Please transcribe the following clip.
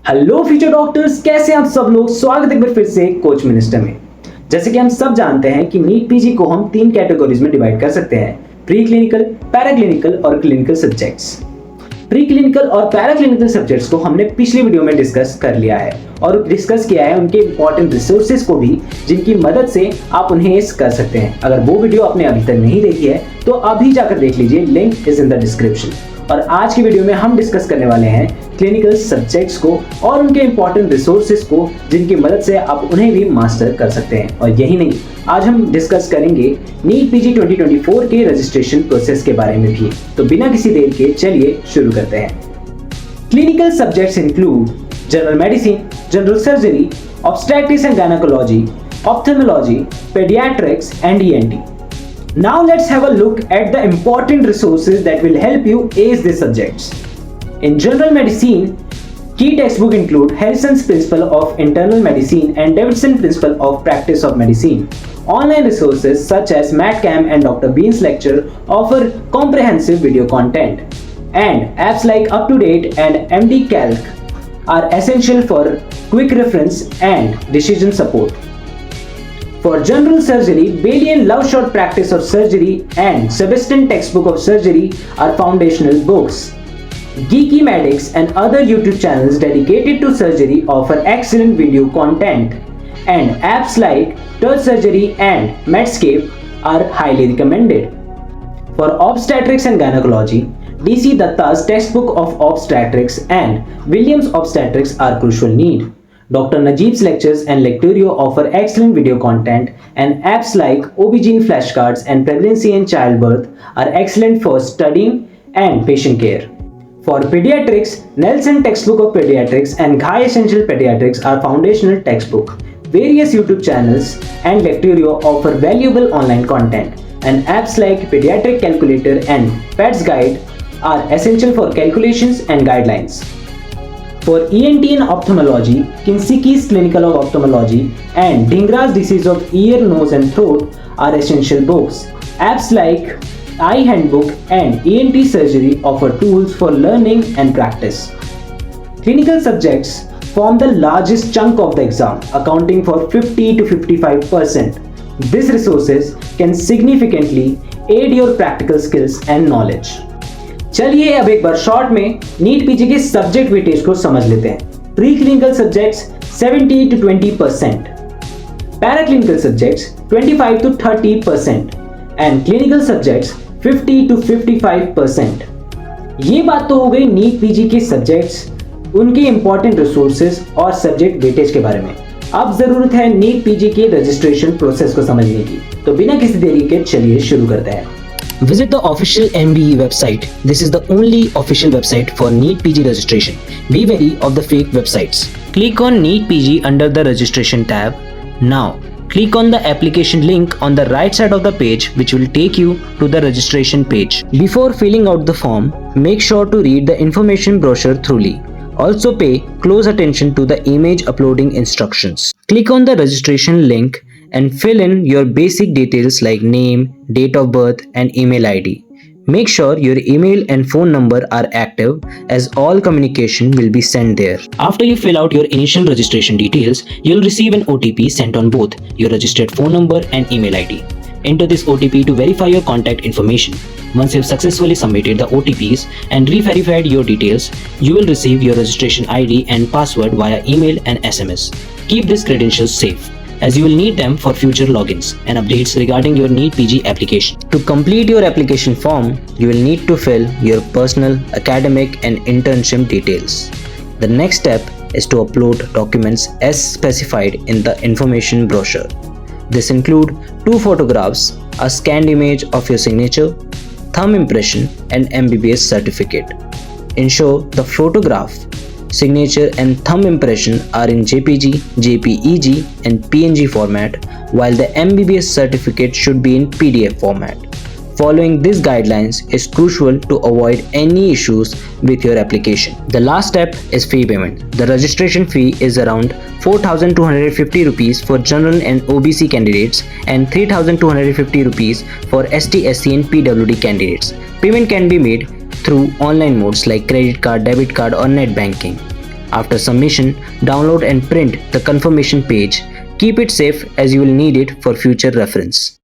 Hello future doctors, कैसे हैं आप सब लोग। स्वागत है एक बार फिर से कोच मिनिस्टर में। जैसे कि हम सब जानते हैं कि नीट पीजी को हम 3 कैटेगरीज में डिवाइड कर सकते हैं, प्री क्लिनिकल, पैरा क्लिनिकल और क्लिनिकल सब्जेक्ट्स। प्री क्लिनिकल और पैरा क्लिनिकल सब्जेक्ट्स को हमने पिछली वीडियो में डिस्कस कर लिया है और डिस्कस किया है उनके इंपॉर्टेंट रिसोर्सेज को भी, जिनकी मदद से आप उन्हें कर सकते हैं। अगर वो वीडियो आपने अभी तक नहीं देखी है तो अभी जाकर देख लीजिए, link is in the description. और आज की वीडियो में हम डिस्कस करने वाले हैं क्लिनिकल सब्जेक्ट्स को और उनके इंपॉर्टेंट रिसोर्सेज को, जिनकी मदद से आप उन्हें भी मास्टर कर सकते हैं। और यही नहीं, आज हम डिस्कस करेंगे नीट पीजी 2024 के रजिस्ट्रेशन प्रोसेस के बारे में भी। तो बिना किसी देर के चलिए शुरू करते हैं। Clinical subjects include general medicine, general surgery, obstetrics and gynaecology, ophthalmology, paediatrics and ENT. Now let's have a look at the important resources that will help you ace these subjects. In general medicine, key textbooks include Harrison's Principle of Internal Medicine and Davidson Principle of Practice of Medicine. Online resources such as MatCam and Dr. Bean's lecture offer comprehensive video content. And apps like UpToDate and MD Calc are essential for quick reference and decision support. For general surgery, Bailey and Love Shot Practice of Surgery and Sebastian Textbook of Surgery are foundational books. Geeky Medics and other YouTube channels dedicated to surgery offer excellent video content, and apps like Touch Surgery and Medscape are highly recommended. For obstetrics and gynecology, DC Datta's Textbook of Obstetrics and Williams Obstetrics are crucial need. Dr. Najib's lectures and Lecturio offer excellent video content, and apps like OB-GYN flashcards and Pregnancy and Childbirth are excellent for studying and patient care. For pediatrics, Nelson Textbook of Pediatrics and Ghai Essential Pediatrics are foundational textbook. Various YouTube channels and Lecturio offer valuable online content, and apps like Pediatric Calculator and Pets Guide are essential for calculations and guidelines. For ENT and ophthalmology, Kinsiki's Clinical of Ophthalmology and Dhingra's Disease of Ear, Nose and Throat are essential books. Apps like Eye Handbook and ENT Surgery offer tools for learning and practice. Clinical subjects form the largest chunk of the exam, accounting for 50 to 55%. These resources can significantly aid your practical skills and knowledge. चलिए अब एक बार short में NEET PG के subject weightage को समझ लेते हैं। Pre clinical subjects 70 to 20%, para clinical subjects 25 to 30% and clinical subjects 50 to 55%। ये बात तो हो गई नीट पीजी के सब्जेक्ट्स, उनके इंपॉर्टेंट रिसोर्सेज और सब्जेक्ट वेटेज के बारे में। अब जरूरत है नीट पीजी के रजिस्ट्रेशन प्रोसेस को समझने की, तो बिना किसी देरी के चलिए शुरू करते हैं। Visit the official MBE website. This is the only official website for NEET PG registration. Be wary of the fake websites. Click on NEET PG under the registration tab. Now, click on the application link on the right side of the page, which will take you to the registration page. Before filling out the form, make sure to read the information brochure thoroughly. Also pay close attention to the image uploading instructions. Click on the registration link and fill in your basic details like name, date of birth and email ID. Make sure your email and phone number are active, as all communication will be sent there. After you fill out your initial registration details, you'll receive an OTP sent on both your registered phone number and email ID. Enter this OTP to verify your contact information. Once you've successfully submitted the OTPs and re-verified your details, you will receive your registration ID and password via email and SMS. Keep these credentials safe, as you will need them for future logins and updates regarding your NEET PG application. To complete your application form, you will need to fill your personal, academic and internship details. The next step is to upload documents as specified in the information brochure. This include 2 photographs, a scanned image of your signature, thumb impression and MBBS certificate. Ensure the photograph, signature and thumb impression are in JPG, JPEG and PNG format, while the MBBS certificate should be in PDF format. Following these guidelines is crucial to avoid any issues with your application. The last step is fee payment. The registration fee is around 4,250 rupees for general and OBC candidates and 3,250 rupees for ST, SC and PWD candidates. Payment can be made through online modes like credit card, debit card or net banking. After submission, download and print the confirmation page. Keep it safe as you will need it for future reference.